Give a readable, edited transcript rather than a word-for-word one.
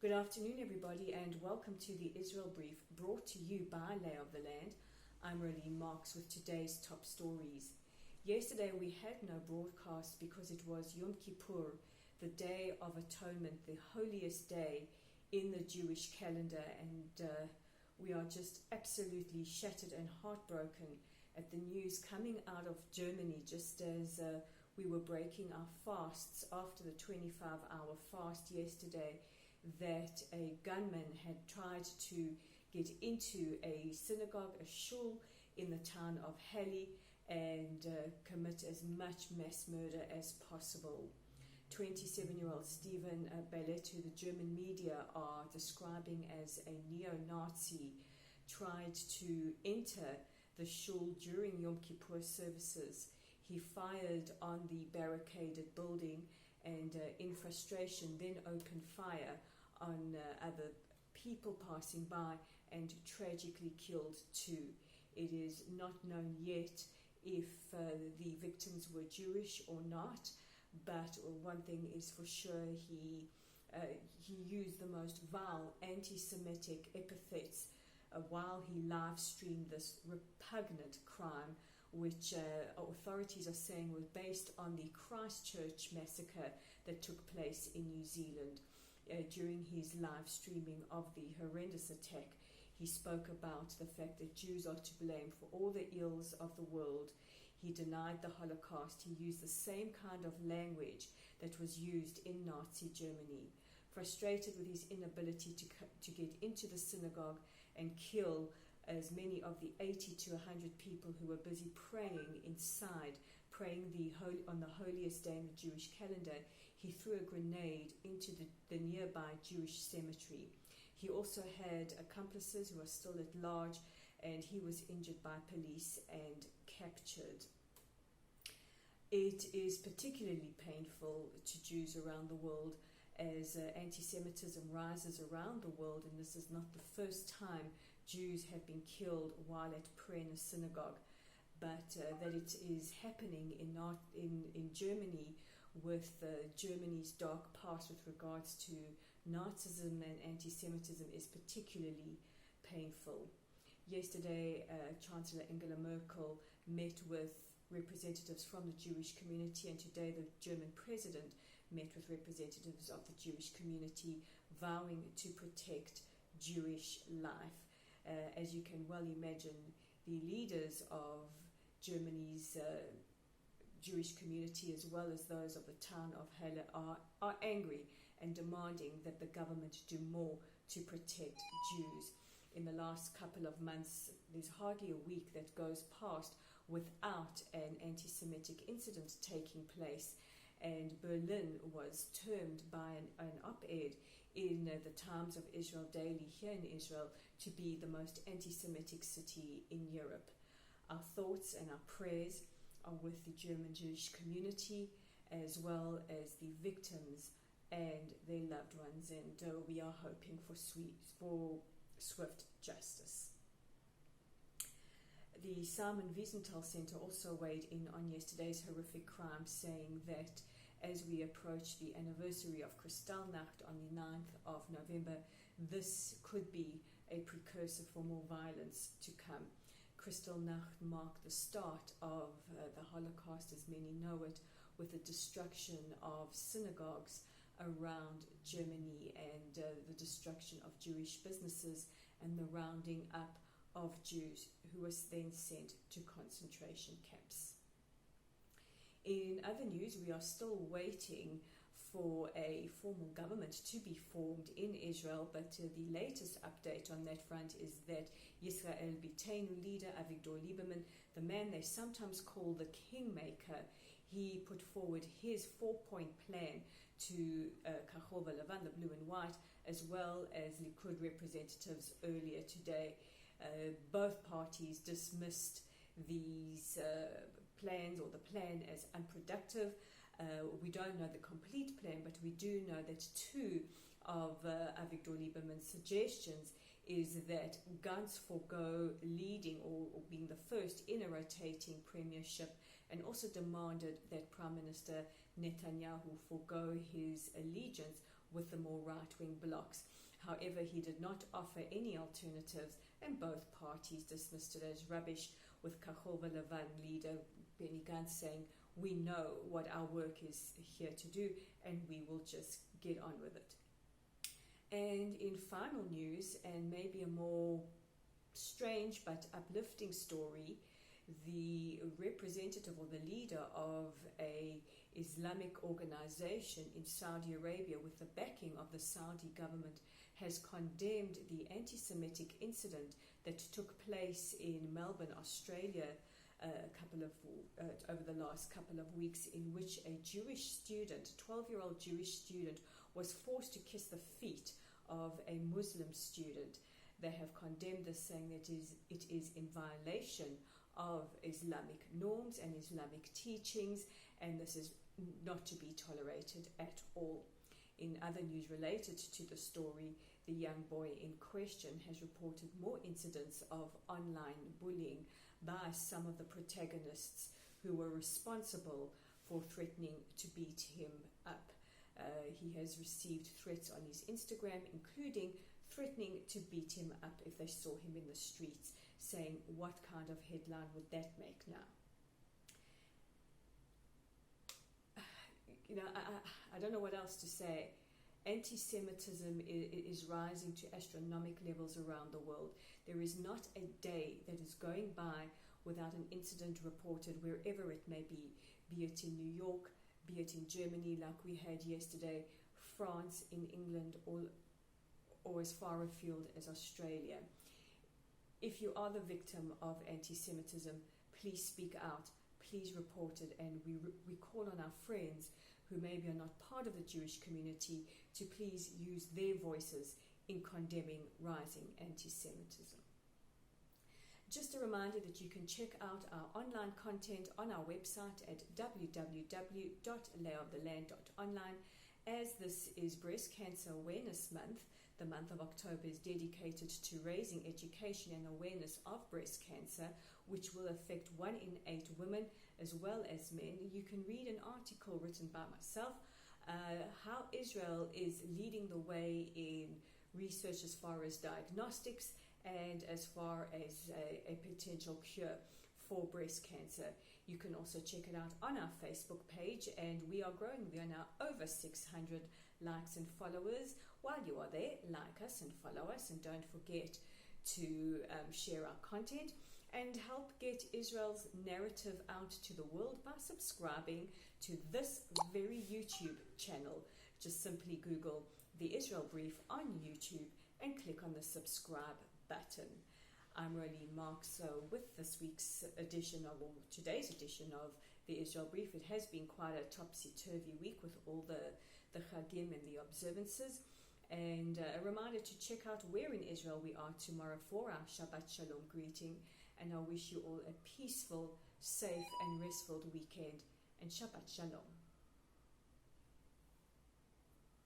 Good afternoon, everybody, and welcome to the Israel Brief, brought to you by Lay of the Land. I'm Rolene Marks with today's top stories. Yesterday we had no broadcast because it was Yom Kippur, the Day of Atonement, the holiest day in the Jewish calendar, and we are just absolutely shattered and heartbroken at the news coming out of Germany just as we were breaking our fasts after the 25-hour fast yesterday, that a gunman had tried to get into a synagogue, a shul in the town of Halle, and commit as much mass murder as possible. 27-year-old Stephen Bellet, who the German media are describing as a neo-Nazi, tried to enter the shul during Yom Kippur services. He fired on the barricaded building and in frustration then opened fire on other people passing by and tragically killed two. It is not known yet if the victims were Jewish or not, but one thing is for sure, he used the most vile anti-Semitic epithets while he live streamed this repugnant crime, which authorities are saying was based on the Christchurch massacre that took place in New Zealand. During his live streaming of the horrendous attack, he spoke about the fact that Jews are to blame for all the ills of the world. He denied the Holocaust. He used the same kind of language that was used in Nazi Germany. Frustrated with his inability to get into the synagogue and kill as many of the 80 to 100 people who were busy praying inside, praying on the holiest day in the Jewish calendar, he threw a grenade into the nearby Jewish cemetery. He also had accomplices who are still at large, and he was injured by police and captured. It is particularly painful to Jews around the world as anti-Semitism rises around the world, and this is not the first time Jews have been killed while at prayer in a synagogue, but that it is happening in Germany with Germany's dark past with regards to Nazism and anti-Semitism is particularly painful. Yesterday, Chancellor Angela Merkel met with representatives from the Jewish community, and today the German president met with representatives of the Jewish community, vowing to protect Jewish life. As you can well imagine, the leaders of Germany's Jewish community, as well as those of the town of Halle, are angry and demanding that the government do more to protect Jews. In the last couple of months, there's hardly a week that goes past without an anti-Semitic incident taking place, and Berlin was termed by an op-ed in the Times of Israel Daily here in Israel to be the most anti-Semitic city in Europe. Our thoughts and our prayers are with the German Jewish community, as well as the victims and their loved ones, and we are hoping for swift justice. The Simon Wiesenthal Center also weighed in on yesterday's horrific crime, saying that as we approach the anniversary of Kristallnacht on the 9th of November, this could be a precursor for more violence to come. Kristallnacht marked the start of the Holocaust, as many know it, with the destruction of synagogues around Germany and the destruction of Jewish businesses and the rounding up of Jews who were then sent to concentration camps. In other news, we are still waiting for a formal government to be formed in Israel, but the latest update on that front is that Yisrael Beiteinu leader Avigdor Liberman, the man they sometimes call the Kingmaker, he put forward his 4-point plan to Kahol V'Levan, the blue and white, as well as Likud representatives earlier today. Both parties dismissed these plans, or the plan, as unproductive. We don't know the complete plan, but we do know that two of Avigdor Lieberman's suggestions is that Gantz forego leading or being the first in a rotating premiership, and also demanded that Prime Minister Netanyahu forego his allegiance with the more right-wing blocs. However, he did not offer any alternatives, and both parties dismissed it as rubbish, with Kachol Levan leader Benny Gantz saying, "We know what our work is here to do, and we will just get on with it." And in final news, and maybe a more strange but uplifting story, the representative or the leader of a Islamic organization in Saudi Arabia with the backing of the Saudi government has condemned the anti-Semitic incident that took place in Melbourne, Australia, over the last couple of weeks, in which a Jewish student, 12-year-old Jewish student, was forced to kiss the feet of a Muslim student. They have condemned this, saying that it is in violation of Islamic norms and Islamic teachings, and this is not to be tolerated at all. In other news related to the story, the young boy in question has reported more incidents of online bullying by some of the protagonists who were responsible for threatening to beat him up. He has received threats on his Instagram, including threatening to beat him up if they saw him in the streets, saying, "What kind of headline would that make now?" I don't know what else to say. Anti-Semitism is rising to astronomical levels around the world. There is not a day that is going by without an incident reported wherever it may be it in New York, be it in Germany like we had yesterday, France, in England, or as far afield as Australia. If you are the victim of anti-Semitism, please speak out, please report it, and we call on our friends who maybe are not part of the Jewish community to please use their voices in condemning rising anti-Semitism. Just a reminder that you can check out our online content on our website at www.layoftheland.online. As this is Breast Cancer Awareness Month, the month of October is dedicated to raising education and awareness of breast cancer, which will affect 1 in 8 women as well as men. You can read an article written by myself, how Israel is leading the way in research as far as diagnostics and as far as a potential cure for breast cancer. You can also check it out on our Facebook page, and we are growing. We are now over 600 likes and followers. While you are there, like us and follow us, and don't forget to share our content and help get Israel's narrative out to the world by subscribing to this very YouTube channel. Just simply Google The Israel Brief on YouTube and click on the subscribe button. I'm Rolene Marks. So with this week's edition or today's edition of the Israel Brief, it has been quite a topsy-turvy week with all the Chagim and the observances. And a reminder to check out where in Israel we are tomorrow for our Shabbat Shalom greeting. And I wish you all a peaceful, safe and restful weekend. And Shabbat Shalom.